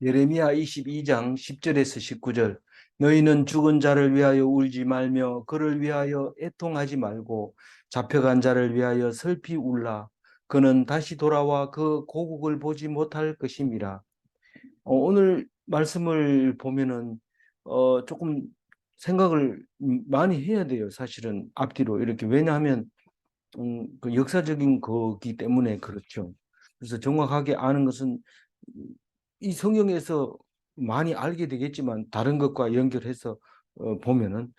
예레미야 22장 10절에서 19절. 너희는 죽은 자를 위하여 울지 말며 그를 위하여 애통하지 말고 잡혀간 자를 위하여 슬피 울라. 그는 다시 돌아와 그 고국을 보지 못할 것임이라. 오늘 말씀을 보면은 조금 생각을 많이 해야 돼요. 사실은 앞뒤로 이렇게. 왜냐하면 그 역사적인 거기 때문에 그렇죠. 그래서 정확하게 아는 것은 이 성경에서 많이 알게 되겠지만 다른 것과 연결해서 보면은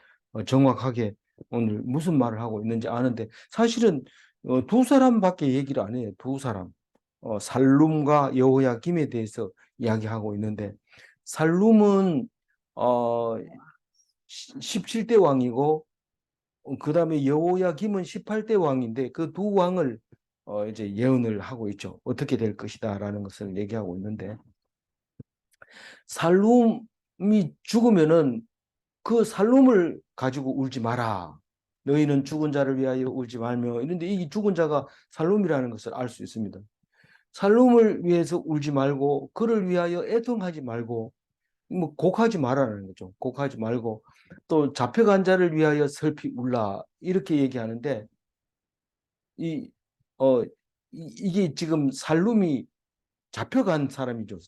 정확하게 오늘 무슨 말을 하고 있는지 아는데, 사실은 두 사람밖에 얘기를 안 해요. 두 사람. 살룸과 여호야김에 대해서 이야기하고 있는데, 살룸은 어, 17대 왕이고, 그 다음에 여호야김은 18대 왕인데, 그 두 왕을 이제 예언을 하고 있죠. 어떻게 될 것이다라는 것을 얘기하고 있는데, 살룸이 죽으면은 그 살룸을 가지고 울지 마라. 너희는 죽은 자를 위하여 울지 말며, 이런데 이 죽은 자가 살룸이라는 것을 알 수 있습니다. 살룸을 위해서 울지 말고 그를 위하여 애통하지 말고, 뭐 곡하지 말라는 거죠. 곡하지 말고 또 잡혀간 자를 위하여 슬피 울라, 이렇게 얘기하는데, 이 어 이게 지금 살룸이 잡혀간 사람이죠.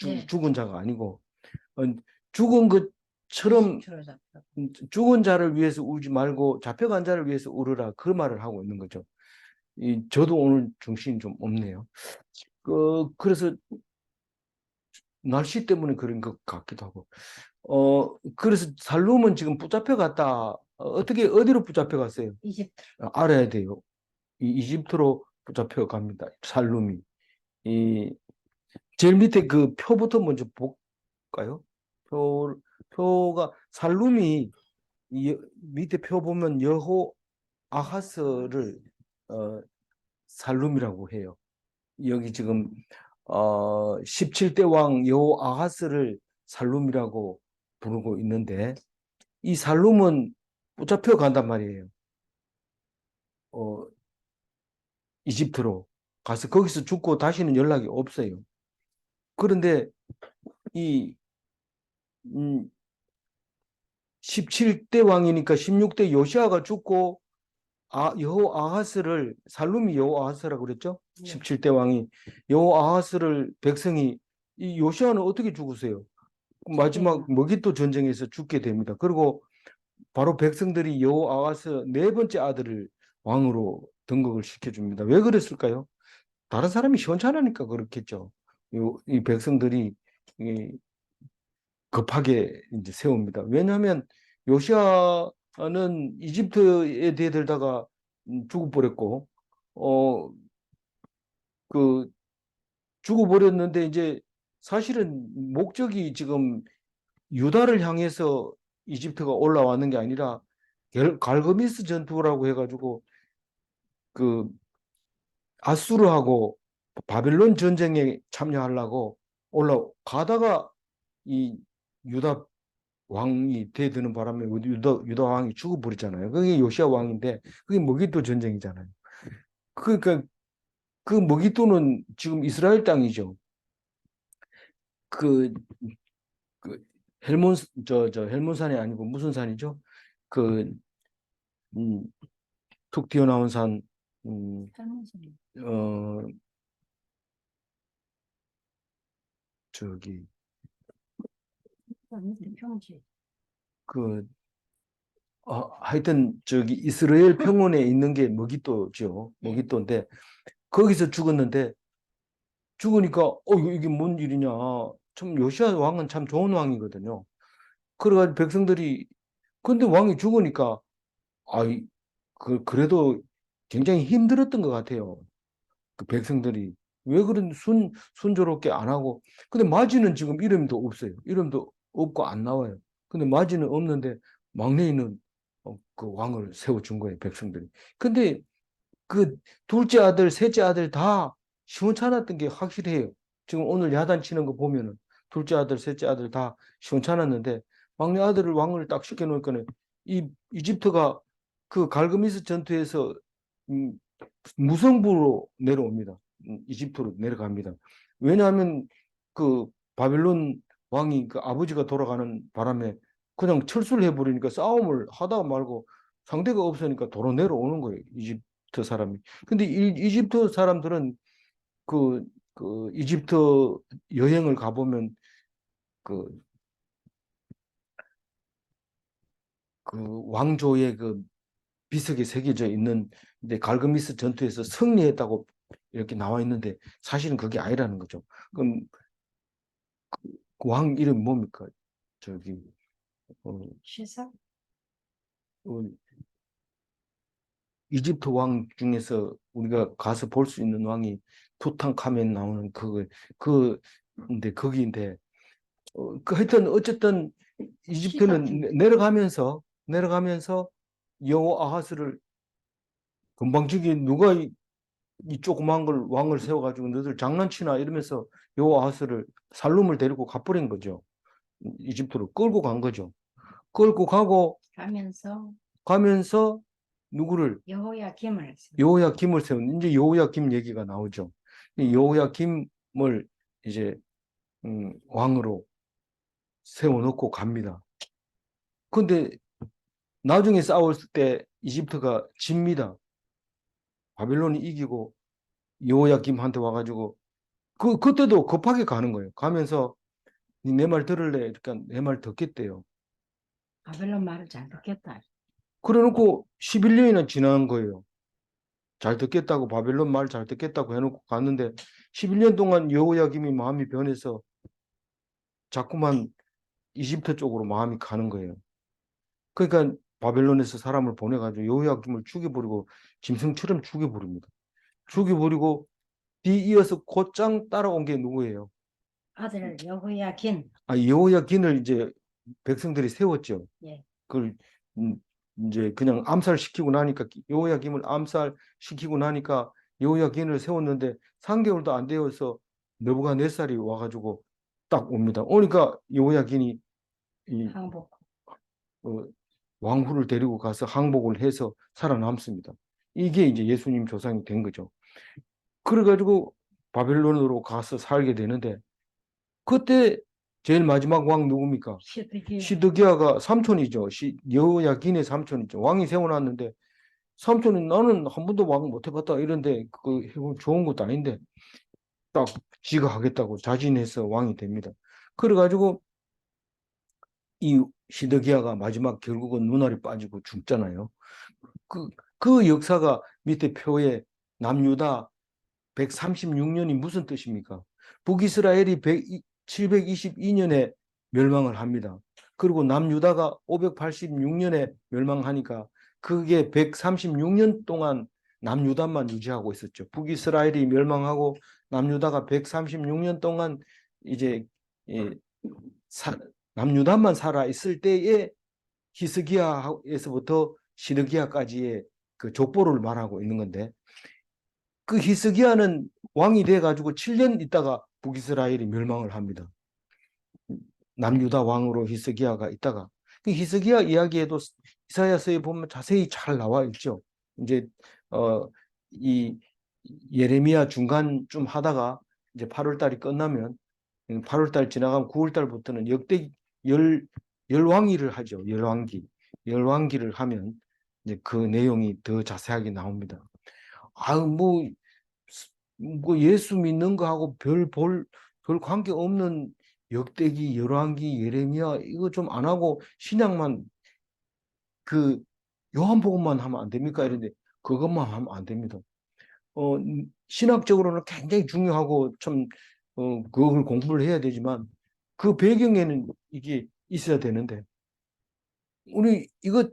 네. 죽은 자가 아니고, 어, 죽은 것처럼 죽은 자를 위해서 울지 말고 잡혀간 자를 위해서 울으라, 그 말을 하고 있는 거죠. 저도 오늘 정신이 좀 없네요. 그래서 날씨 때문에 그런 것 같기도 하고. 그래서 살룸은 지금 붙잡혀 갔다. 어떻게 어디로 붙잡혀 갔어요? 이집트. 알아야 돼요. 이집트로 붙잡혀 갑니다. 살룸이. 이 제일 밑에 그 표부터 먼저 볼까요? 표가 살룸이, 밑에 표 보면 여호 아하스를 살룸이라고 해요. 여기 지금 17대 왕 여호 아하스를 살룸이라고 부르고 있는데, 이 살룸은 붙잡혀 간단 말이에요. 이집트로 가서 거기서 죽고 다시는 연락이 없어요. 그런데 이 17대 왕이니까 16대 요시아가 죽고, 여호 아하스를, 살룸이 여호 아하스라고 그랬죠? 네. 17대 왕이 여호 아하스를 백성이, 이 요시아는 어떻게 죽으세요? 마지막 머깃도 전쟁에서 죽게 됩니다. 그리고 바로 백성들이 여호 아하스 네 번째 아들을 왕으로 등극을 시켜줍니다. 왜 그랬을까요? 다른 사람이 시원찮으니까 그렇겠죠. 이 백성들이 급하게 이제 세웁니다. 왜냐하면 요시아는 이집트에 대들다가 죽어버렸고, 어, 그 죽어버렸는데, 이제 사실은 목적이 지금 유다를 향해서 이집트가 올라왔는 게 아니라 갈그미스 전투라고 해가지고 그 아수르하고 바벨론 전쟁에 참여하려고 올라가다가 이 유다 왕이 대드는 바람에 유다 왕이 죽어버리잖아요. 그게 요시아 왕인데, 그게 머깃도 전쟁이잖아요. 그러니까 그 머깃도는 지금 이스라엘 땅이죠. 그, 그 헬몬 저 헬몬산이 아니고 무슨 산이죠? 그 음, 툭 튀어나온 산. 어 저기 그 하여튼 저기 이스라엘 평원에 있는 게 머깃도죠. 머깃도인데 거기서 죽었는데, 죽으니까 이게 뭔 일이냐. 참 요시아 왕은 참 좋은 왕이거든요. 그래가지고 백성들이, 근데 왕이 죽으니까 아이 그래도 굉장히 힘들었던 것 같아요. 그 백성들이 왜 그런 순조롭게 안 하고. 근데 마지는 지금 이름도 없어요. 이름도 없고 안 나와요. 근데 마지는 없는데 막내인은 그 왕을 세워준 거예요, 백성들이. 근데 그 둘째 아들, 셋째 아들 다 시원찮았던 게 확실해요. 지금 오늘 야단치는 거 보면은 둘째 아들, 셋째 아들 다 시원찮았는데, 막내 아들을 왕을 딱 시켜놓으니까 이 이집트가 그 갈그미스 전투에서 무성부로 내려옵니다. 이집트로 내려갑니다. 왜냐하면 그 바벨론 왕이 그 아버지가 돌아가는 바람에 그냥 철수를 해버리니까 싸움을 하다 말고 상대가 없으니까 도로 내려오는 거예요. 이집트 사람이. 근데 이집트 사람들은 그, 그 이집트 여행을 가보면 그, 그 왕조의 그 비석이 새겨져 있는 이제 갈그미스 전투에서 승리했다고 이렇게 나와 있는데 사실은 그게 아니라는 거죠. 그럼 그왕 이름이 뭡니까? 저기 어, 시사? 어, 이집트 왕 중에서 우리가 가서 볼 수 있는 왕이 투탕카멘 나오는 그 근데 거기인데 그 하여튼 어쨌든 이집트는 내려가면서 여호아하스를 금방 저기 누가 이 조그만 걸 왕을 세워가지고 너들 장난치나 이러면서 여호아하스를 살룸을 데리고 가버린 거죠. 이집트로 끌고 간 거죠. 끌고 가고 가면서 누구를 여호야김을 세운 이제 여호야김 얘기가 나오죠. 이 여호야김을 이제 왕으로 세워놓고 갑니다. 근데 나중에 싸울 때 이집트가 집니다. 바벨론이 이기고 여호야김한테 와가지고 그때도 급하게 가는 거예요. 가면서 내 말 들을래? 그러니까 내 말 듣겠대요. 바벨론 말을 잘 듣겠다. 그래놓고 11년이나 지난 거예요. 잘 듣겠다고 바벨론 말 잘 듣겠다고 해놓고 갔는데 11년 동안 여호야김이 마음이 변해서 자꾸만 이집트 쪽으로 마음이 가는 거예요. 그러니까 바벨론에서 사람을 보내가지고 여호야김을 죽여버리고 짐승처럼 죽여버립니다. 죽여버리고 뒤이어서 곧장 따라온 게 누구예요? 아들 여호야긴. 여호야긴을 이제 백성들이 세웠죠. 예. 그걸 이제 그냥 암살시키고 나니까 여호야김을 암살시키고 나니까 여호야긴을 세웠는데 3개월도 안 되어서 느부갓네살이 와가지고 딱 옵니다. 오니까 여호야긴이 항복. 왕후를 데리고 가서 항복을 해서 살아남습니다. 이게 이제 예수님 조상이 된 거죠. 그래가지고 바벨론으로 가서 살게 되는데 그때 제일 마지막 왕 누굽니까? 시드기야가 삼촌이죠. 여호야긴의 삼촌이죠. 왕이 세워놨는데 삼촌은 나는 한 번도 왕 못 해봤다 이런데 그 좋은 것도 아닌데 딱 지가 하겠다고 자진해서 왕이 됩니다. 그래가지고 이 시드기야가 마지막 결국은 눈알이 빠지고 죽잖아요. 그 역사가 밑에 표에 남유다 136년이 무슨 뜻입니까? 북이스라엘이 722년에 멸망을 합니다. 그리고 남유다가 586년에 멸망하니까 그게 136년 동안 남유다만 유지하고 있었죠. 북이스라엘이 멸망하고 남유다가 136년 동안 이제 남유다만 살아 있을 때에 히스기야에서부터 시드기야까지의 그 족보를 말하고 있는 건데 그 히스기야는 왕이 돼가지고 7년 있다가 북이스라엘이 멸망을 합니다. 남유다 왕으로 히스기야가 있다가 그 히스기야 이야기에도 이사야서에 보면 자세히 잘 나와 있죠. 이제 이 예레미야 중간쯤 하다가 이제 8월 달이 끝나면 8월 달 지나가면 9월 달부터는 역대 열왕기를 하죠. 열왕기를 하면 이제 그 내용이 더 자세하게 나옵니다. 뭐 예수 믿는 거하고 별 관계 없는 역대기, 열왕기, 예레미야 이거 좀 안 하고 신약만 그 요한복음만 하면 안 됩니까? 이런데 그것만 하면 안 됩니다. 신학적으로는 굉장히 중요하고 참 그걸 공부를 해야 되지만 그 배경에는 이게 있어야 되는데 우리 이거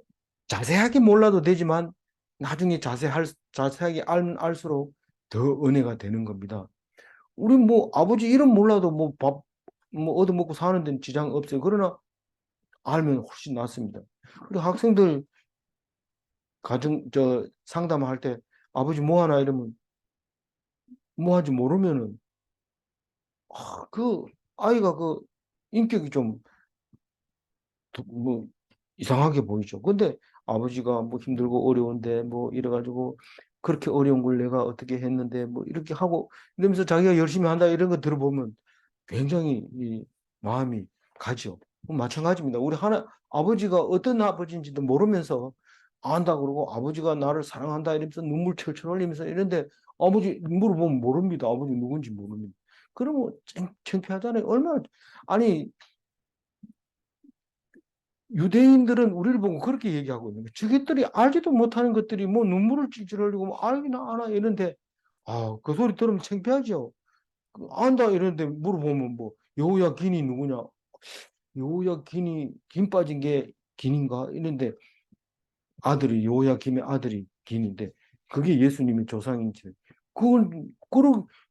자세하게 몰라도 되지만 나중에 자세하게 알수록 더 은혜가 되는 겁니다. 우리 뭐 아버지 이름 몰라도 뭐 밥 뭐 얻어먹고 사는 데는 지장 없어요. 그러나 알면 훨씬 낫습니다. 그리고 학생들 상담할 때 아버지 뭐 하나 이러면 뭐 하지 모르면은 그 아이가 그 인격이 좀 뭐 이상하게 보이죠. 근데 아버지가 뭐 힘들고 어려운데 뭐 이래가지고 그렇게 어려운 걸 내가 어떻게 했는데 뭐 이렇게 하고 이러면서 자기가 열심히 한다 이런 거 들어보면 굉장히 이 마음이 가죠. 마찬가지입니다. 우리 아버지가 어떤 아버지인지도 모르면서 안다 그러고 아버지가 나를 사랑한다 이러면서 눈물 철철 흘리면서 이런데 아버지 물어보면 모릅니다. 아버지 누군지 모릅니다. 그러면 창피하잖아요. 얼마나 아니 유대인들은 우리를 보고 그렇게 얘기하고 있는 거예요. 저것들이 알지도 못하는 것들이 뭐 눈물을 찔찔 흘리고 뭐 알기나 아나 이런데 그 소리 들으면 창피하죠. 안다 이러는데 물어보면 뭐 여호야긴이 누구냐? 여호야긴이 김 빠진 게 긴인가? 이런데 아들이 여호야김의 아들이 긴인데 그게 예수님의 조상인지 그런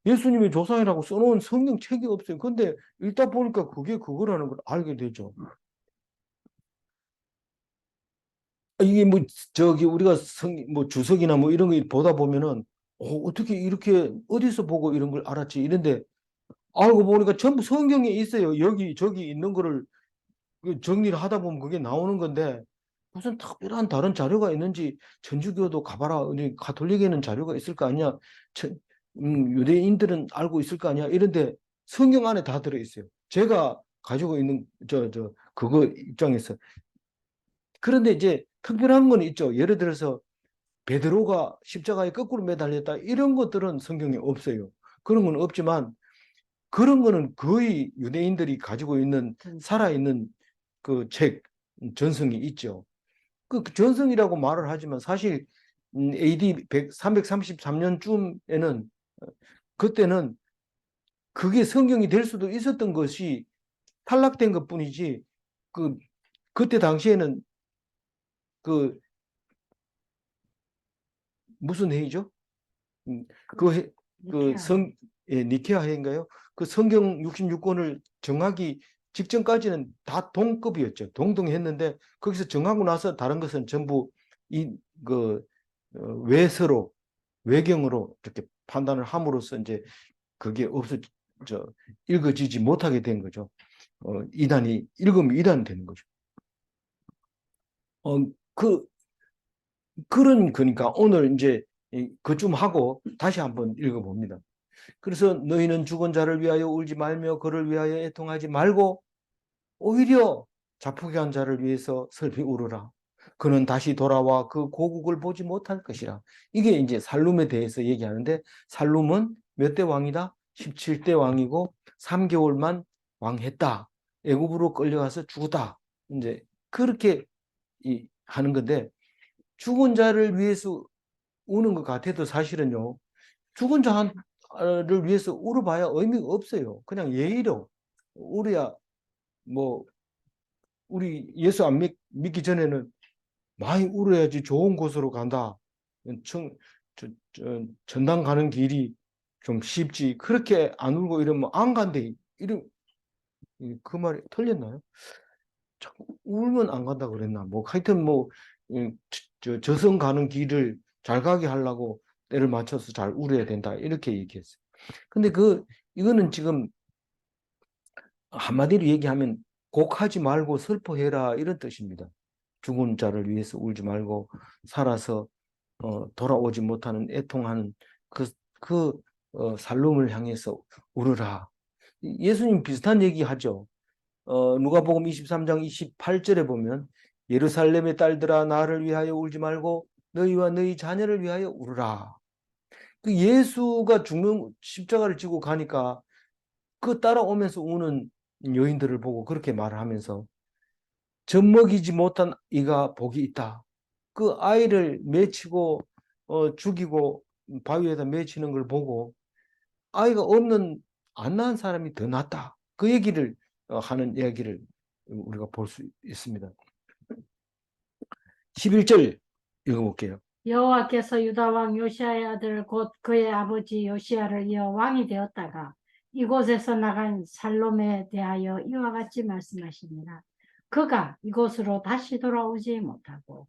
예수님의 조상이라고 써놓은 성경 책이 없어요. 근데 읽다 보니까 그게 그거라는 걸 알게 되죠. 이게 뭐 저기 우리가 뭐 주석이나 뭐 이런 거 보다 보면은 어떻게 이렇게 어디서 보고 이런 걸 알았지? 이런데 알고 보니까 전부 성경에 있어요. 여기 저기 있는 거를 정리를 하다 보면 그게 나오는 건데 무슨 특별한 다른 자료가 있는지 천주교도 가봐라. 우리 가톨릭에는 자료가 있을 거 아니야. 유대인들은 알고 있을 거 아니야. 이런데 성경 안에 다 들어있어요. 제가 가지고 있는 그거 입장에서. 그런데 이제 특별한 건 있죠. 예를 들어서 베드로가 십자가에 거꾸로 매달렸다. 이런 것들은 성경에 없어요. 그런 건 없지만 그런 거는 거의 유대인들이 가지고 있는 살아있는 그 책, 전성이 있죠. 그 전성이라고 말을 하지만 사실 AD 333년쯤에는 그때는 그게 성경이 될 수도 있었던 것이 탈락된 것뿐이지 그때 당시에는 그 무슨 회의죠? 그 니케아. 니케아 회의인가요? 그 성경 66권을 정하기 직전까지는 다 동급이었죠. 동등했는데 거기서 정하고 나서 다른 것은 전부 그 외서로 외경으로 이렇게 판단을 함으로써 이제 그게 읽어지지 못하게 된 거죠. 이단이 읽으면 이단 되는 거죠. 어, 그 그러니까 오늘 이제 그쯤 하고 다시 한번 읽어봅니다. 그래서 너희는 죽은 자를 위하여 울지 말며 그를 위하여 애통하지 말고 오히려 자폭한 자를 위해서 슬피 울으라. 그는 다시 돌아와 그 고국을 보지 못할 것이라. 이게 이제 살룸에 대해서 얘기하는데 살룸은 몇 대 왕이다? 17대 왕이고 3개월만 왕했다. 애굽으로 끌려가서 죽었다. 이제 그렇게 하는 건데 죽은 자를 위해서 우는 것 같아도 사실은요. 죽은 자를 위해서 울어봐야 의미가 없어요. 그냥 예의로 우리야 뭐 우리 예수 안 믿기 전에는 많이 울어야지 좋은 곳으로 간다. 청, 전당 가는 길이 좀 쉽지. 그렇게 안 울고 이러면 안 간대. 그 말이 틀렸나요? 자꾸 울면 안 간다 그랬나? 뭐 하여튼 뭐 저승 가는 길을 잘 가게 하려고 때를 맞춰서 잘 울어야 된다. 이렇게 얘기했어요. 근데 이거는 지금 한마디로 얘기하면 곡하지 말고 슬퍼해라 이런 뜻입니다. 죽은 자를 위해서 울지 말고 살아서 돌아오지 못하는 애통하는 살룸을 향해서 울으라. 예수님 비슷한 얘기 하죠. 누가복음 23장 28절에 보면 예루살렘의 딸들아 나를 위하여 울지 말고 너희와 너희 자녀를 위하여 울으라. 그 예수가 죽는 십자가를 지고 가니까 그 따라오면서 우는 여인들을 보고 그렇게 말을 하면서 젖먹이지 못한 이가 복이 있다. 그 아이를 맺히고 죽이고 바위에다 맺히는 걸 보고 아이가 없는 안 낳은 사람이 더 낫다. 그 얘기를 하는 이야기를 우리가 볼 수 있습니다. 11절 읽어볼게요. 여호와께서 유다 왕 요시아의 아들 곧 그의 아버지 요시아를 이어 왕이 되었다가 이곳에서 나간 살롬에 대하여 이와 같이 말씀하시니라. 그가 이곳으로 다시 돌아오지 못하고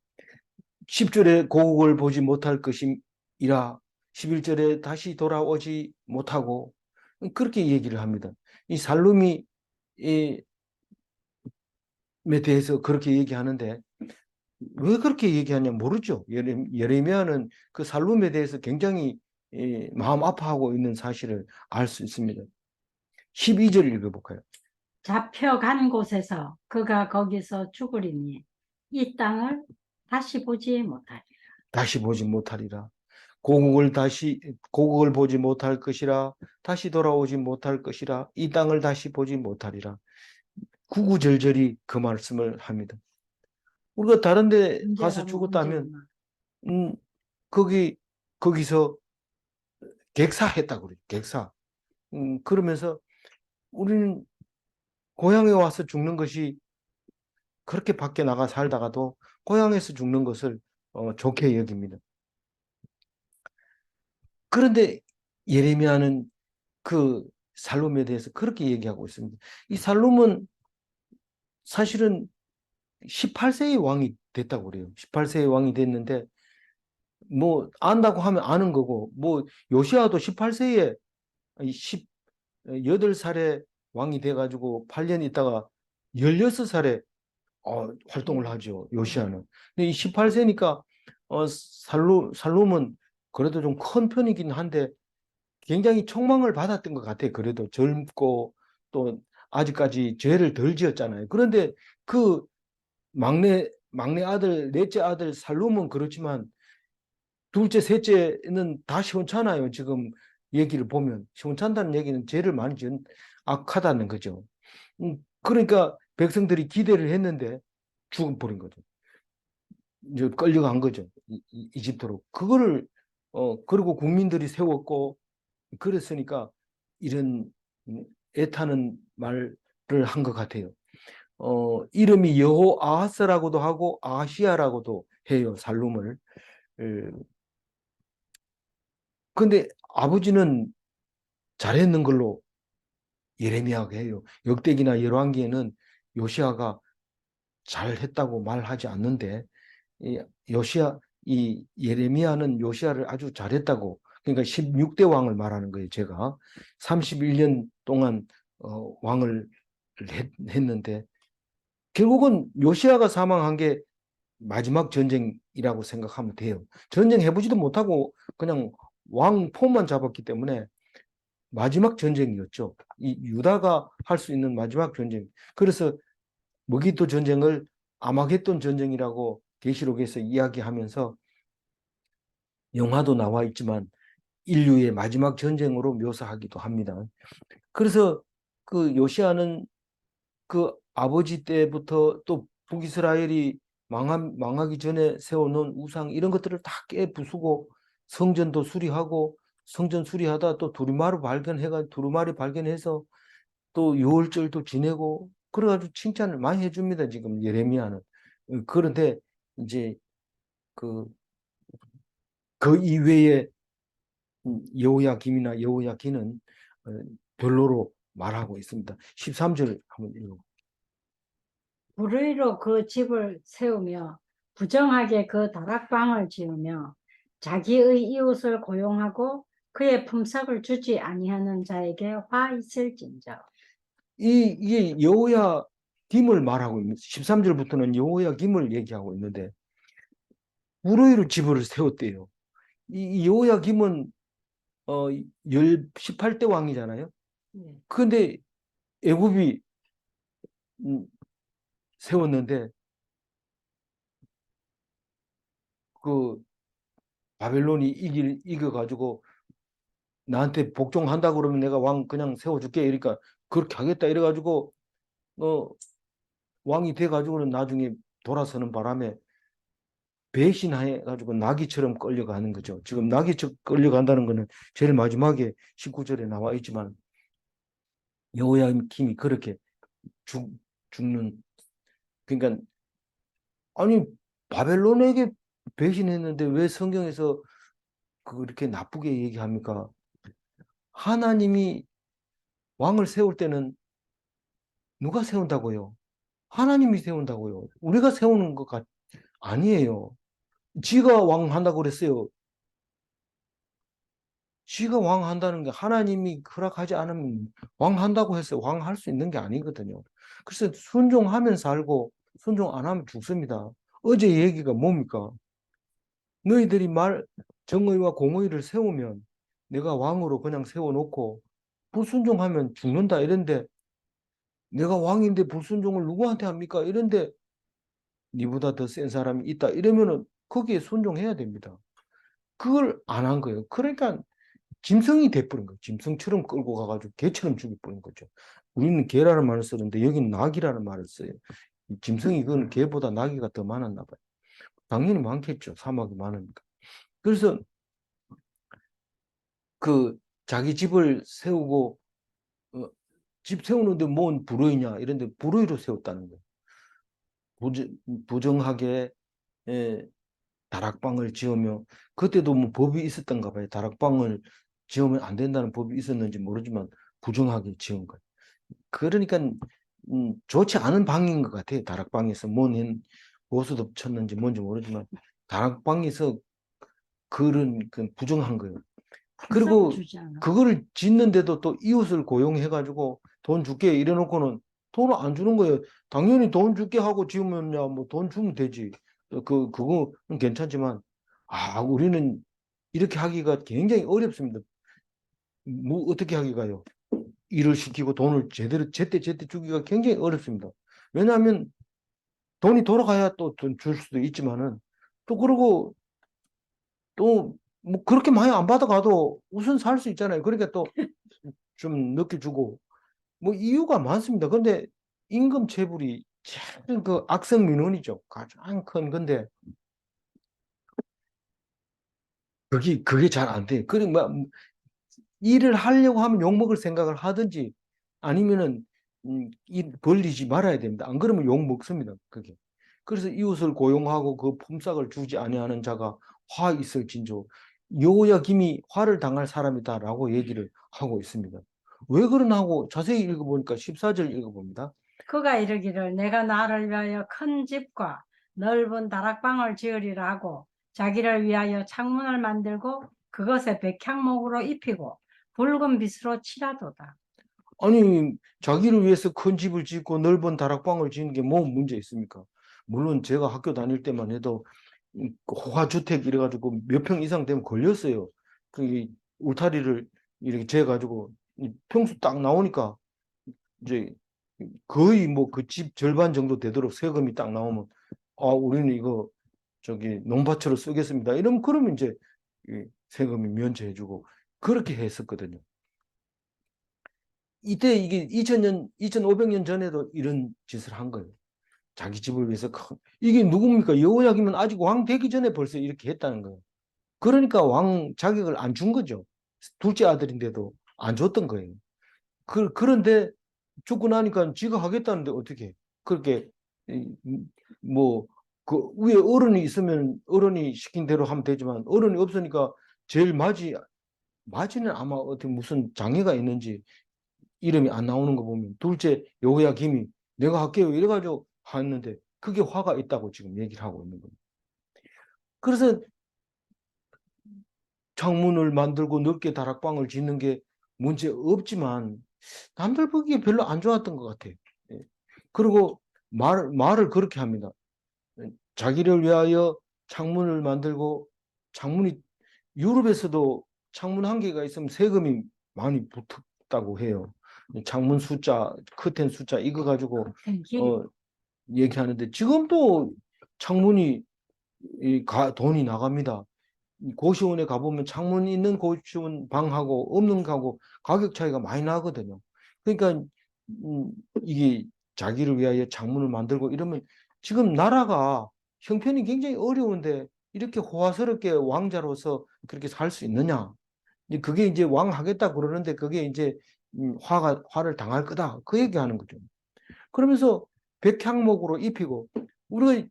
10절에 고국을 보지 못할 것이라 11절에 다시 돌아오지 못하고 그렇게 얘기를 합니다. 이 살룸이 에 대해서 그렇게 얘기하는데 왜 그렇게 얘기하냐 모르죠. 예레미야는 그 살룸에 대해서 굉장히 마음 아파하고 있는 사실을 알 수 있습니다. 12절 읽어볼까요? 잡혀간 곳에서 그가 거기서 죽으리니 이 땅을 다시 보지 못하리라. 다시 보지 못하리라. 고국을 보지 못할 것이라. 다시 돌아오지 못할 것이라. 이 땅을 다시 보지 못하리라. 구구절절히 그 말씀을 합니다. 우리가 다른 데 가서 언제라고 죽었다면 언제나. 음, 거기서 객사했다고 그래요. 객사. 그러면서 우리는 고향에 와서 죽는 것이 그렇게 밖에 나가 살다가도 고향에서 죽는 것을 좋게 여깁니다. 그런데 예레미야는 그 살롬에 대해서 그렇게 얘기하고 있습니다. 이 살롬은 사실은 18세의 왕이 됐다고 그래요. 18세의 왕이 됐는데 뭐 안다고 하면 아는 거고, 뭐 요시아도 18세에 18살에 왕이 돼가지고 8년 있다가 16살에 활동을 하죠. 요시아는. 근데 이 18세니까 살롬은 그래도 좀 큰 편이긴 한데 굉장히 책망을 받았던 것 같아요. 그래도 젊고 또 아직까지 죄를 덜 지었잖아요. 그런데 그 막내 아들, 넷째 아들 살롬은 그렇지만 둘째, 셋째는 다 시원찮아요. 지금 얘기를 보면 시원찮다는 얘기는 죄를 많이 지은 악하다는 거죠. 그러니까 백성들이 기대를 했는데 죽어버린 거죠. 이제 끌려간 거죠. 이집트로. 그거를 그리고 국민들이 세웠고 그랬으니까 이런 애타는 말을 한 것 같아요. 이름이 여호아하스라고도 하고 아시아라고도 해요. 살룸을. 근데 아버지는 잘했는 걸로 예레미야가 해요. 역대기나 열왕기에는 요시아가 잘했다고 말하지 않는데 이 이 예레미야는 요시아를 아주 잘했다고, 그러니까 16대 왕을 말하는 거예요. 제가 31년 동안 왕을 했는데 결국은 요시아가 사망한 게 마지막 전쟁이라고 생각하면 돼요. 전쟁 해보지도 못하고 그냥 왕 폼만 잡았기 때문에 마지막 전쟁이었죠. 이 유다가 할 수 있는 마지막 전쟁. 그래서 머기토 전쟁을 아마겟돈 전쟁이라고 계시록에서 이야기하면서 영화도 나와 있지만 인류의 마지막 전쟁으로 묘사하기도 합니다. 그래서 그 요시아는 그 아버지 때부터 또 북이스라엘이 망하기 전에 세워놓은 우상 이런 것들을 다 깨부수고 성전도 수리하고 성전 수리하다 또 두루마리 발견해서 또 유월절도 지내고 그래가지고 칭찬을 많이 해줍니다. 지금 예레미야는. 그런데 이제 그, 그 이외에 여호야김이나 여호야기는 어, 별로로 말하고 있습니다. 13절 한번 읽어. 불의로 그 집을 세우며 부정하게 그 다락방을 지으며 자기의 이웃을 고용하고 그의 품삯을 주지 아니하는 자에게 화 있을진저. 이게 여호야김을 말하고 있습니다. 13절부터는 여호야김을 얘기하고 있는데 불의로 집을 세웠대요. 이 여호야김은 18대 왕이잖아요. 예. 그런데 애굽이 음, 세웠는데 그 바벨론이 이겨가지고 나한테 복종한다 그러면 내가 왕 그냥 세워줄게. 이러니까 그렇게 하겠다 이래가지고 어, 왕이 돼가지고는 나중에 돌아서는 바람에 배신해가지고 나귀처럼 끌려가는 거죠. 지금 나귀처럼 끌려간다는 거는 제일 마지막에 19절에 나와 있지만 여호야김이 그렇게 죽는, 그러니까 아니 바벨론에게 배신했는데 왜 성경에서 그렇게 나쁘게 얘기합니까? 하나님이 왕을 세울 때는 누가 세운다고요? 하나님이 세운다고요. 우리가 세우는 것 아니에요. 지가 왕 한다고 그랬어요. 지가 왕 한다는 게 하나님이 허락하지 않으면 왕 한다고 했어요. 왕 할 수 있는 게 아니거든요. 그래서 순종하면 살고 순종 안 하면 죽습니다. 어제 얘기가 뭡니까? 너희들이 정의와 공의를 세우면 내가 왕으로 그냥 세워놓고 불순종하면 죽는다 이런데 내가 왕인데 불순종을 누구한테 합니까? 이런데 니보다 더 센 사람이 있다 이러면은 거기에 순종해야 됩니다. 그걸 안 한 거예요. 그러니까 짐승이 돼버린 거예요. 짐승처럼 끌고 가가지고 개처럼 죽여버린 거죠. 우리는 개라는 말을 쓰는데 여기는 낙이라는 말을 써요. 짐승이 그건 개보다 낙이가 더 많았나 봐요. 당연히 많겠죠. 사막이 많으니까. 그래서 그 자기 집을 세우고 어, 집 세우는데 뭔 불의냐 이런데 불의로 세웠다는 거예요. 부정하게 예, 다락방을 지으며 그때도 뭐 법이 있었던가 봐요. 다락방을 지으면 안 된다는 법이 있었는지 모르지만 부정하게 지은 거예요. 그러니까 좋지 않은 방인 것 같아요. 다락방에서 뭔 보수도 쳤는지 뭔지 모르지만 다락방에서 그런 그 부정한 거예요. 그리고 주잖아. 그거를 짓는데도 또 이웃을 고용해가지고 돈 줄게 이래놓고는 돈을 안 주는 거예요. 당연히 돈 줄게 하고 지으면야 뭐 돈 주면 되지. 그거는 괜찮지만 우리는 이렇게 하기가 굉장히 어렵습니다. 뭐 어떻게 하기가요? 일을 시키고 돈을 제대로 제때 주기가 굉장히 어렵습니다. 왜냐하면 돈이 돌아가야 또 돈 줄 수도 있지만은 또 그러고 또 뭐 그렇게 많이 안 받아가도 우선 살 수 있잖아요. 그러니까 또 좀 늦게 주고 뭐 이유가 많습니다. 근데 임금 체불이 제일 그 악성 민원이죠. 가장 큰 건데 그게 잘 안 돼. 그래 뭐 일을 하려고 하면 욕먹을 생각을 하든지 아니면은 일 벌리지 말아야 됩니다. 안 그러면 욕 먹습니다. 그게. 그래서 이웃을 고용하고 그 품삯을 주지 아니하는 자가 화 있을 진조 여호야 김이 화를 당할 사람이다라고 얘기를 하고 있습니다. 왜 그러나고 자세히 읽어보니까 14절 읽어봅니다. 그가 이르기를 내가 나를 위하여 큰 집과 넓은 다락방을 지으리라 하고 자기를 위하여 창문을 만들고 그것에 백향목으로 입히고 붉은 빛으로 칠하도다. 아니 자기를 위해서 큰 집을 짓고 넓은 다락방을 짓는 게 뭐 문제 있습니까? 물론 제가 학교 다닐 때만 해도 호화주택 이래가지고 몇 평 이상 되면 걸렸어요. 그 울타리를 이렇게 재가지고 평수 딱 나오니까 이제 거의 뭐 그 집 절반 정도 되도록 세금이 딱 나오면 우리는 이거 저기 농밭으로 쓰겠습니다. 이러면 그러면 이제 세금이 면제해주고 그렇게 했었거든요. 이때 이게 2000년, 2500년 전에도 이런 짓을 한 거예요. 자기 집을 위해서 이게 누굽니까? 여호야김은 아직 왕 되기 전에 벌써 이렇게 했다는 거예요. 그러니까 왕 자격을 안 준 거죠. 둘째 아들인데도 안 줬던 거예요. 그런데 죽고 나니까 지가 하겠다는데 어떻게 그렇게 뭐 그 위에 어른이 있으면 어른이 시킨 대로 하면 되지만 어른이 없으니까 제일 맞이는 아마 어떻게 무슨 장애가 있는지 이름이 안 나오는 거 보면 둘째 여호야김이 내가 할게요 이래가지고 했는데 그게 화가 있다고 지금 얘기를 하고 있는 거예요. 그래서 창문을 만들고 넓게 다락방을 짓는 게 문제 없지만 남들 보기에 별로 안 좋았던 것 같아요. 예. 그리고 말을 그렇게 합니다. 자기를 위하여 창문을 만들고 창문이 유럽에서도 창문 한 개가 있으면 세금이 많이 붙었다고 해요. 창문 숫자, 커튼 숫자 이거 가지고 어, 얘기하는데 지금도 창문이 돈이 나갑니다. 고시원에 가보면 창문 있는 고시원 방하고 없는 거하고 가격 차이가 많이 나거든요. 그러니까 이게 자기를 위하여 창문을 만들고 이러면 지금 나라가 형편이 굉장히 어려운데 이렇게 호화스럽게 왕자로서 그렇게 살 수 있느냐? 그게 이제 왕 하겠다 그러는데 그게 이제 화를 당할 거다. 그 얘기하는 거죠. 그러면서 백향목으로 입히고 우리가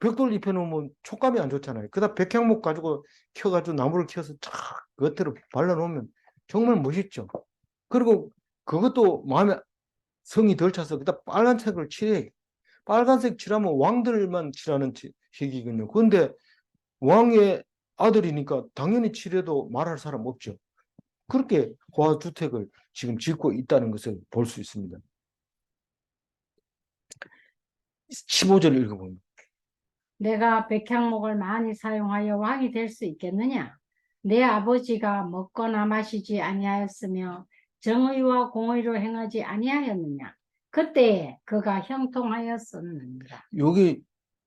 벽돌 입혀놓으면 촉감이 안 좋잖아요. 그다 백향목 가지고 켜가지고 나무를 켜서 쫙 겉으로 발라놓으면 정말 멋있죠. 그리고 그것도 마음에 성이 덜 차서 그다 빨간색을 칠해. 빨간색 칠하면 왕들만 칠하는 색이거든요. 그런데 왕의 아들이니까 당연히 칠해도 말할 사람 없죠. 그렇게 호화주택을 지금 짓고 있다는 것을 볼 수 있습니다. 15절 읽어봅니다. 내가 백향목을 많이 사용하여 왕이 될 수 있겠느냐? 내 아버지가 먹거나 마시지 아니하였으며 정의와 공의로 행하지 아니하였느냐? 그때 그가 형통하였었느니라. 여기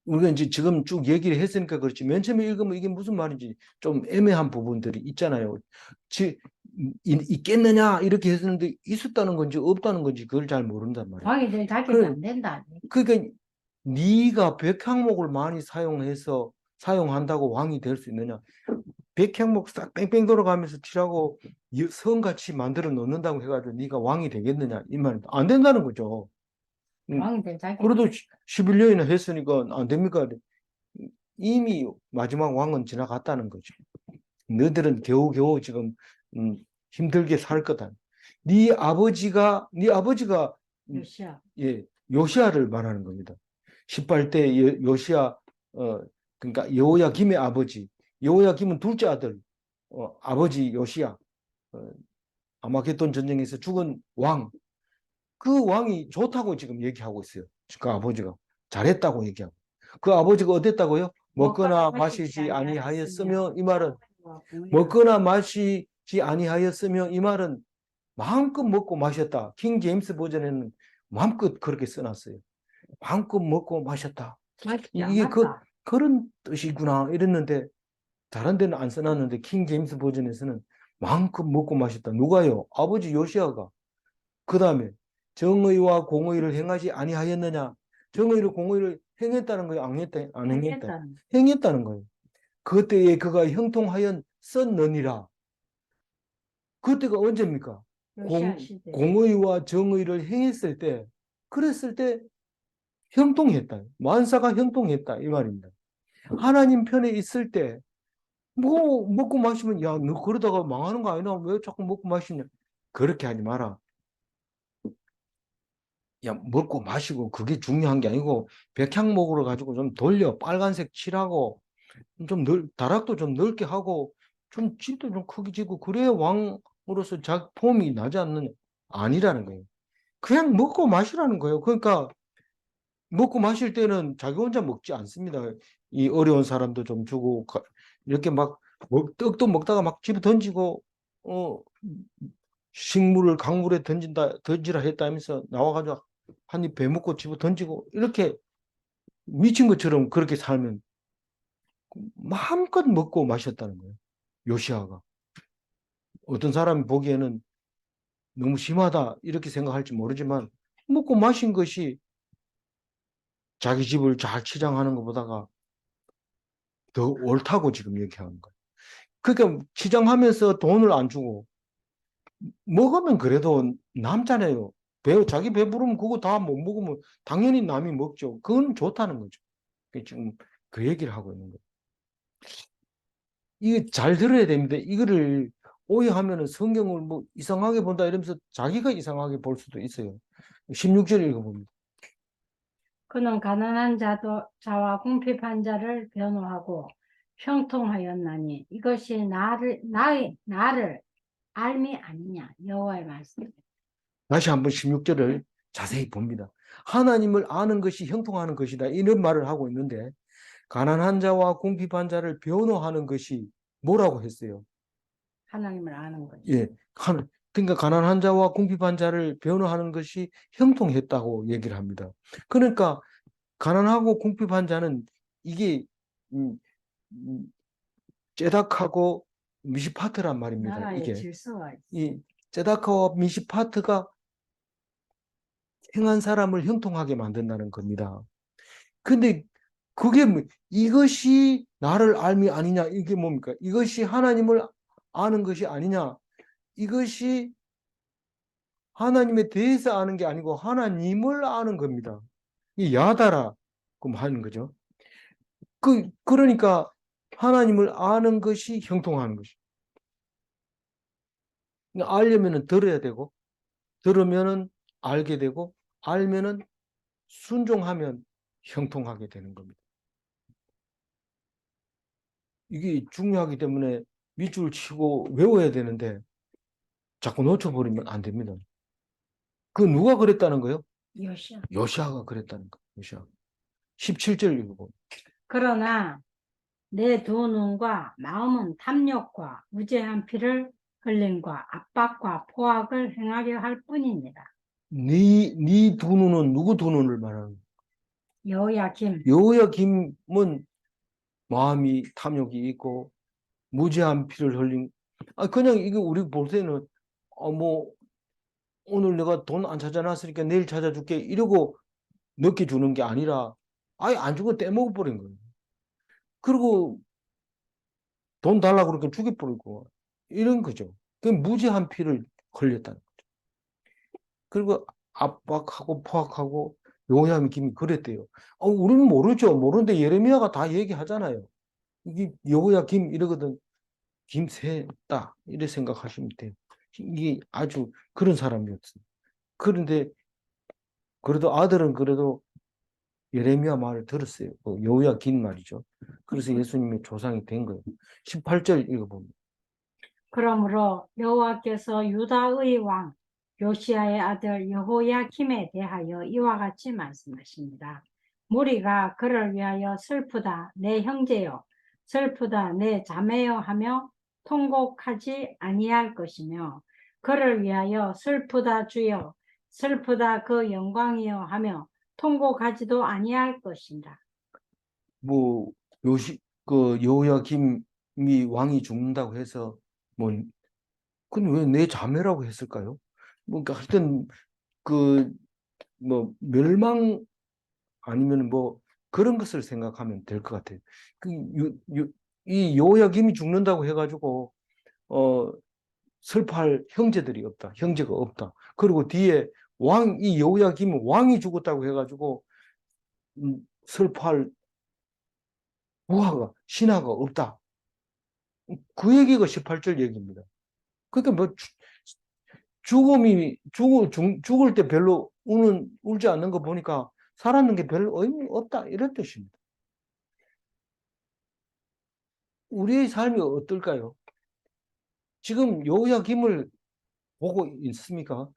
우리가 이제 지금 쭉 얘기를 했으니까 그렇지 맨 처음에 읽으면 이게 무슨 말인지 좀 애매한 부분들이 있잖아요. 있겠느냐 이렇게 했었는데 있었다는 건지 없다는 건지 그걸 잘 모른단 말이에요. 왕이 될 자격이 그래, 안 된다. 그러니까 네가 백향목을 많이 사용한다고 왕이 될 수 있느냐? 백향목 싹 뺑뺑 돌아가면서 칠하고 성같이 만들어 놓는다고 해가지고 네가 왕이 되겠느냐? 이 말은 안 된다는 거죠. 왕이 될 자격이 그래도 11년이나 했으니까 안 됩니까? 이미 마지막 왕은 지나갔다는 거죠. 너희들은 겨우겨우 지금 힘들게 살 거다. 네 아버지가 요시야. 예, 요시아를 말하는 겁니다. 18대 요시아 그러니까 여호야김의 아버지. 여호야김은 둘째 아들. 아버지 요시아. 아마겟돈 전쟁에서 죽은 왕. 그 왕이 좋다고 지금 얘기하고 있어요. 그 아버지가 잘했다고 얘기하고. 그 아버지가 어땠다고요? 먹거나 마시지 아니하였으며 이 말은 먹거나 마시지 아니하였으며 이 말은 마음껏 먹고 마셨다. 킹 제임스 버전에는 마음껏 그렇게 써놨어요. 마음껏 먹고 마셨다. 이게 그런 뜻이구나 이랬는데 다른 데는 안 써놨는데 킹 제임스 버전에서는 마음껏 먹고 마셨다. 누가요? 아버지 요시아가. 그 다음에 정의와 공의를 행하지 아니하였느냐? 정의를 공의를 행했다는 거예요? 안 행했다? 행했다는 거예요. 그때에 그가 형통하였었느니라. 그때가 언제입니까? 요시야 시대. 공의와 정의를 행했을 때, 그랬을 때 형통했다. 만사가 형통했다. 이 말입니다. 하나님 편에 있을 때, 뭐, 먹고 마시면, 야, 너 그러다가 망하는 거 아니나? 왜 자꾸 먹고 마시냐? 그렇게 하지 마라. 야, 먹고 마시고 그게 중요한 게 아니고 백향목으로 가지고 좀 돌려 빨간색 칠하고 다락도 좀 넓게 하고 좀 집도 좀 크게 짓고 그래야 왕으로서 폼이 나지 않는 아니라는 거예요. 그냥 먹고 마시라는 거예요. 그러니까 먹고 마실 때는 자기 혼자 먹지 않습니다. 이 어려운 사람도 좀 주고 이렇게 막 떡도 먹다가 막 집어 던지고 식물을 강물에 던지라 했다면서 나와가지고 한 입 베먹고 집어 던지고 이렇게 미친 것처럼 그렇게 살면 마음껏 먹고 마셨다는 거예요. 요시아가. 어떤 사람이 보기에는 너무 심하다 이렇게 생각할지 모르지만 먹고 마신 것이 자기 집을 잘 치장하는 것보다가 더 옳다고 지금 얘기하는 거예요. 그러니까 치장하면서 돈을 안 주고 먹으면 그래도 남잖아요. 자기 배부르면 그거 다 못 먹으면 당연히 남이 먹죠. 그건 좋다는 거죠. 지금 그 얘기를 하고 있는 거예요. 이게 잘 들어야 됩니다. 이거를 오해하면은 성경을 뭐 이상하게 본다 이러면서 자기가 이상하게 볼 수도 있어요. 16절 읽어봅니다. 그는 가난한 자와 궁핍한 자를 변호하고 형통하였나니 이것이 나를 알미 아니냐. 여호와의 말씀. 다시 한번 16절을 자세히 봅니다. 하나님을 아는 것이 형통하는 것이다. 이런 말을 하고 있는데 가난한 자와 궁핍한 자를 변호하는 것이 뭐라고 했어요? 하나님을 아는 거죠. 예, 그러니까 가난한 자와 궁핍한 자를 변호하는 것이 형통했다고 얘기를 합니다. 그러니까 가난하고 궁핍한 자는 이게 음, 제다카고 미시파트란 말입니다. 나라의 이게 질서가 있어. 이 제다카와 미시파트가 행한 사람을 형통하게 만든다는 겁니다. 근데 그게 이것이 나를 알미 아니냐? 이게 뭡니까? 이것이 하나님을 아는 것이 아니냐? 이것이 하나님에 대해서 아는 게 아니고 하나님을 아는 겁니다. 이 야다라 그럼 하는 거죠. 그러니까 하나님을 아는 것이 형통하는 것이. 그러니까 알려면은 들어야 되고 들으면은 알게 되고 알면은 순종하면 형통하게 되는 겁니다. 이게 중요하기 때문에 밑줄 치고 외워야 되는데 자꾸 놓쳐버리면 안 됩니다. 그 누가 그랬다는 거예요? 요시야. 요시아가 그랬다는 거예요. 요시아. 17절 읽어보. 그러나 내 두 눈과 마음은 탐욕과 무죄한 피를 흘림과 압박과 포악을 행하려 할 뿐입니다. 네 두 눈은 누구 두 눈을 말하는 거야? 여호야김, 여호야김은 마음이 탐욕이 있고 무지한 피를 흘린. 그냥 이거 우리 볼 때는 뭐 오늘 내가 돈 안 찾아놨으니까 내일 찾아줄게 이러고 늦게 주는 게 아니라 아예 안 주고 떼먹어 버린 거예요. 그리고 돈 달라고 그러니까 죽여버리고 이런 거죠. 그 무지한 피를 흘렸다는 거죠. 그리고 압박하고 포악하고 요야미 김이 그랬대요. 우리는 모르죠. 모르는데 예레미야가 다 얘기하잖아요. 이게 여호야 김 이러거든. 김새다 이래 생각하시면 돼요. 이게 아주 그런 사람이었어요. 그런데 그래도 아들은 그래도 예레미야 말을 들었어요. 여호야 긴 말이죠. 그래서 예수님의 조상이 된 거예요. 18절 읽어봅니다. 그러므로 여호와께서 유다의 왕 요시야의 아들 여호야김에 대하여 이와 같이 말씀하십니다. 무리가 그를 위하여 슬프다 내 형제여, 슬프다 내 자매여 하며 통곡하지 아니할 것이며, 그를 위하여 슬프다 주여, 슬프다 그 영광이여 하며 통곡하지도 아니할 것이다. 뭐 여호야김이 왕이 죽는다고 해서 뭐 근데 왜 내 자매라고 했을까요? 그러니까 하여튼 그 뭐 멸망 아니면 뭐 그런 것을 생각하면 될 것 같아요. 이 여호야김이 죽는다고 해가지고 슬퍼할 형제들이 없다. 형제가 없다. 그리고 뒤에 이 여호야김은 왕이 죽었다고 해가지고 슬퍼할 부하가 신하가 없다. 그 얘기가 18절 얘기입니다. 그러니까 뭐 죽을 때 별로 울지 않는 거 보니까 살았는 게 별 의미 없다 이런 뜻입니다. 우리의 삶이 어떨까요? 지금 여호야김을 보고 있습니까?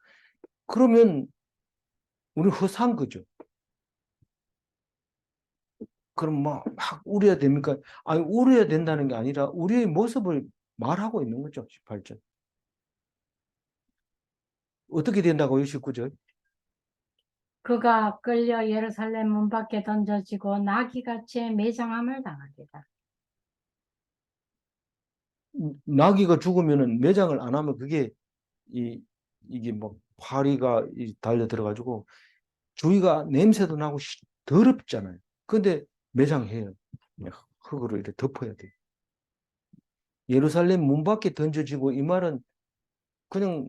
그러면 우리 허사한 거죠. 그럼 막 울어야 됩니까? 아니, 울어야 된다는 게 아니라 우리의 모습을 말하고 있는 거죠. 18절. 어떻게 된다고요? 19절. 그가 끌려 예루살렘 문 밖에 던져지고 나귀같이 매장함을 당하리라. 나귀가 죽으면은 매장을 안 하면 그게 이게 뭐 파리가 달려 들어가지고 주위가 냄새도 나고 더럽잖아요. 근데 매장해요. 흙으로 이렇게 덮어야 돼요. 예루살렘 문 밖에 던져지고 이 말은 그냥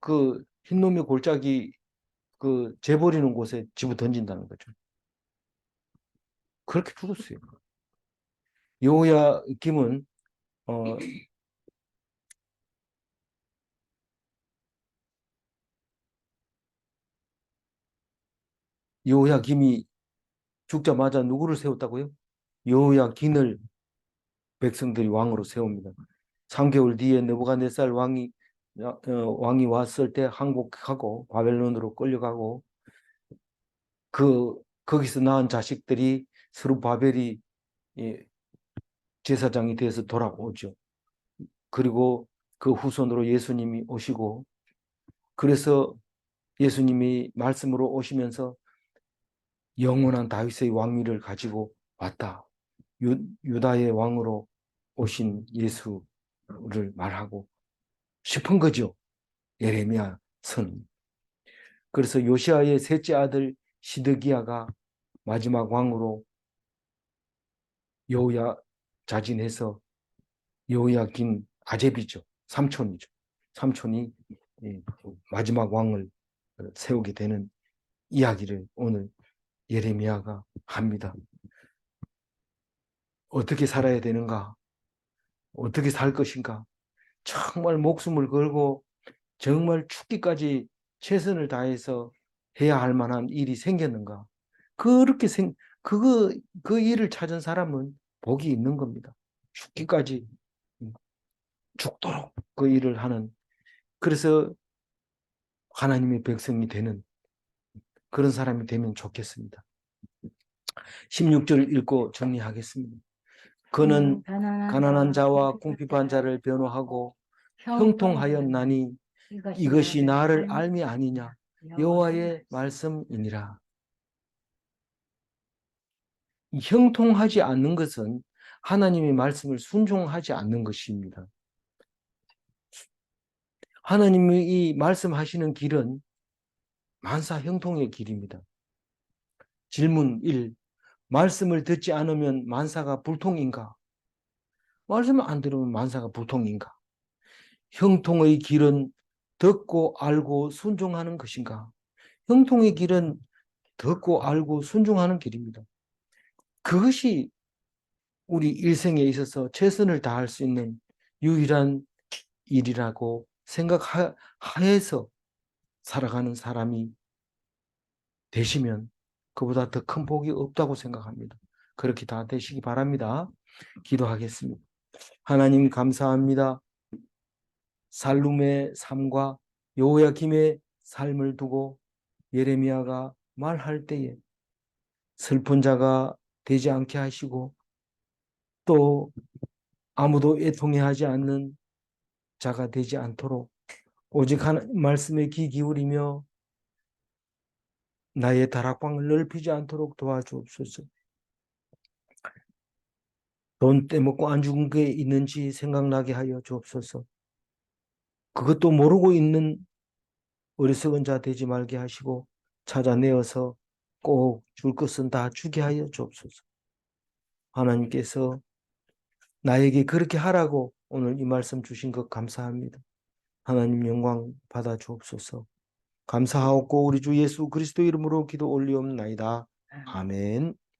그 흰놈의 골짜기 그 재버리는 곳에 집어 던진다는 거죠. 그렇게 죽었어요. 여호야김은 어, 여호야김이 죽자마자 누구를 세웠다고요? 여호야긴을 백성들이 왕으로 세웁니다. 3개월 뒤에 느부갓네살 왕이 왔을 때 항복하고 바벨론으로 끌려가고 거기서 낳은 자식들이 스룹바벨이 제사장이 돼서 돌아오죠. 그리고 그 후손으로 예수님이 오시고 그래서 예수님이 말씀으로 오시면서 영원한 다윗의 왕위를 가지고 왔다. 유다의 왕으로 오신 예수를 말하고 싶은 거죠. 예레미야 선. 그래서 요시아의 셋째 아들 시드기야가 마지막 왕으로 여호야 자진해서 여호야긴 아제비죠. 삼촌이죠. 삼촌이 마지막 왕을 세우게 되는 이야기를 오늘 예레미야가 합니다. 어떻게 살아야 되는가? 어떻게 살 것인가? 정말 목숨을 걸고 정말 죽기까지 최선을 다해서 해야 할 만한 일이 생겼는가? 그렇게 그 일을 찾은 사람은 복이 있는 겁니다. 죽기까지 죽도록 그 일을 하는 그래서 하나님의 백성이 되는 그런 사람이 되면 좋겠습니다. 16절 읽고 정리하겠습니다. 그는 가난한 자와 궁핍한 자를 변호하고 형통하였나니 이것이 나를 알미 아니냐. 여호와의 여호와의 말씀이니라. 이 형통하지 않는 것은 하나님의 말씀을 순종하지 않는 것입니다. 하나님이 이 말씀하시는 길은 만사 형통의 길입니다. 질문 1. 말씀을 듣지 않으면 만사가 불통인가? 말씀을 안 들으면 만사가 불통인가? 형통의 길은 듣고 알고 순종하는 것인가? 형통의 길은 듣고 알고 순종하는 길입니다. 그것이 우리 일생에 있어서 최선을 다할 수 있는 유일한 일이라고 생각하에서 살아가는 사람이 되시면 그보다 더 큰 복이 없다고 생각합니다. 그렇게 다 되시기 바랍니다. 기도하겠습니다. 하나님 감사합니다. 살룸의 삶과 여호야김의 삶을 두고 예레미야가 말할 때에 슬픈 자가 되지 않게 하시고 또 아무도 애통해하지 않는 자가 되지 않도록 오직 하나님 말씀에 귀 기울이며 나의 다락방을 넓히지 않도록 도와주옵소서. 돈 떼먹고 안 죽은 게 있는지 생각나게 하여 주옵소서. 그것도 모르고 있는 어리석은 자 되지 말게 하시고 찾아내어서 꼭 줄 것은 다 주게 하여 주옵소서. 하나님께서 나에게 그렇게 하라고 오늘 이 말씀 주신 것 감사합니다. 하나님 영광 받아 주옵소서. 감사하옵고 우리 주 예수 그리스도 이름으로 기도 올리옵나이다. 아멘.